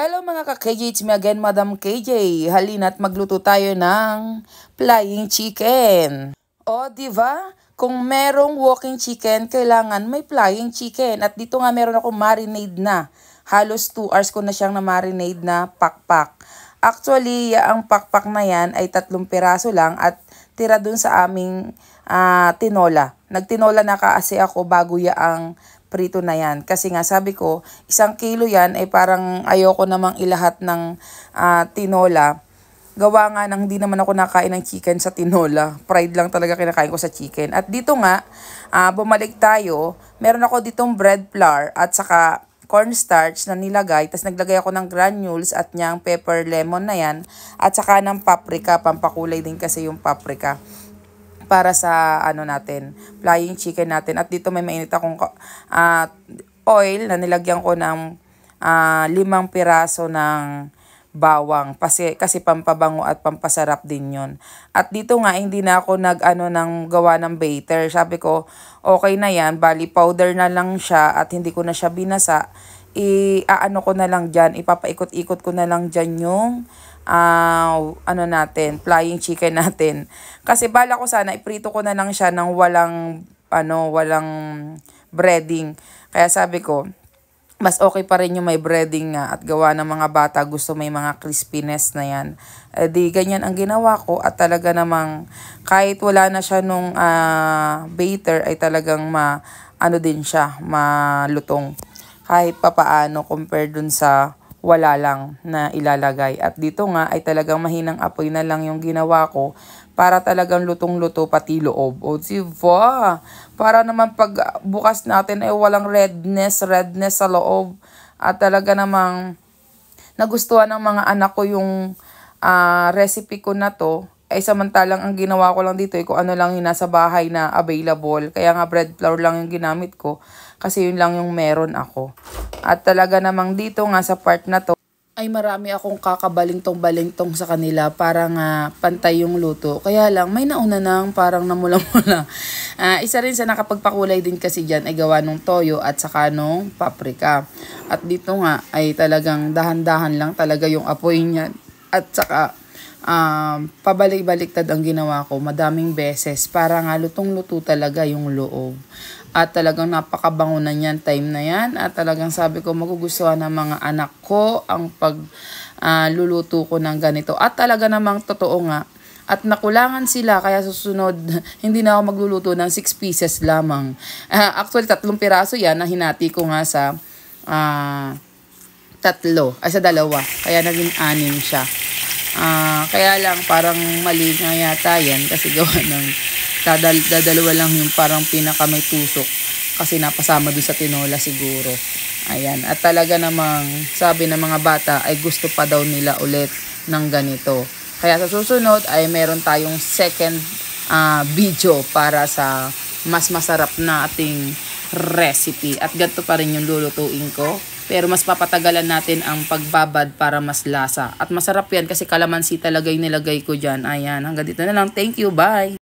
Hello mga ka-KJ, it's me again, Madam KJ. Halina't magluto tayo ng flying chicken. O, diba? Kung merong walking chicken, kailangan may flying chicken. At dito nga meron akong marinade na. Halos 2 hours ko na siyang na-marinade na pakpak. Actually, ang pakpak na yan ay 3 piraso lang at tira dun sa aming tinola. Nagtinola na kasi ako bago ang prito na yan. Kasi nga sabi ko, 1 kilo yan ay parang ayoko namang ilahat ng tinola. Gawa nga nang hindi naman ako nakain ng chicken sa tinola. Pride lang talaga kinakain ko sa chicken. At dito nga, bumalik tayo. Meron ako ditong bread flour at saka cornstarch na nilagay. Tapos naglagay ako ng granules at niyang pepper lemon na yan. At saka ng paprika. Pampakulay din kasi yung paprika para sa natin, flying chicken natin. At dito may mainit akong oil na nilagyan ko ng 5 piraso ng bawang kasi pampabango at pampasarap din yon. At dito nga hindi na ako nang gawa ng batter. Sabi ko okay na yan, bali powder na lang siya at hindi ko na siya binasa. Ko na lang diyan, ipapaikot-ikot ko na lang diyan yung natin, flying chicken natin. Kasi bala ko sana iprito ko na lang siya ng walang breading. Kaya sabi ko, mas okay pa rin yung may breading nga at gawa ng mga bata gusto may mga crispiness na yan. Di ganyan ang ginawa ko at talaga namang kahit wala na siya nung batter ay talagang din siya, malutong. Kahit papaano compare dun sa wala lang na ilalagay. At dito nga ay talagang mahinang apoy na lang yung ginawa ko para talagang lutong-luto pati loob. O diba? Para naman pag bukas natin ay walang redness sa loob. At talaga namang nagustuhan ng mga anak ko yung recipe ko na to. Ay samantalang ang ginawa ko lang dito ay kung ano lang yung nasa bahay na available. Kaya nga bread flour lang yung ginamit ko kasi yun lang yung meron ako. At talaga namang dito nga sa part na to ay marami akong kakabalingtong-balingtong sa kanila para nga pantay yung luto. Kaya lang may nauna nang parang namula-mula. Isa rin sa nakapagpakulay din kasi dyan ay gawa ng toyo at saka nung paprika. At dito nga ay talagang dahan-dahan lang talaga yung apoy niya. At saka pabalik-baliktad ang ginawa ko madaming beses para nga lutong-luto talaga yung loob. At talagang napakabango na yan time na yan. At talagang sabi ko magugustuhan ng mga anak ko ang luluto ko ng ganito. At talaga namang totoo nga. At nakulangan sila kaya susunod hindi na ako magluluto ng 6 pieces lamang. Actually 3 piraso yan na hinati ko nga sa 2. Kaya naging 6 siya. Kaya lang parang mali nga yata yan kasi gawa ng dadalawa lang yung parang pinaka may tusok kasi napasama doon sa tinola siguro. Ayan. At talaga namang sabi ng mga bata ay gusto pa daw nila ulit ng ganito. Kaya sa susunod ay meron tayong second video para sa mas masarap na ating recipe. At ganito pa rin yung lulutuin ko. Pero mas papatagalan natin ang pagbabad para mas lasa. At masarap yan kasi kalamansi talaga yung nilagay ko dyan. Ayan, hanggang dito na lang. Thank you, bye!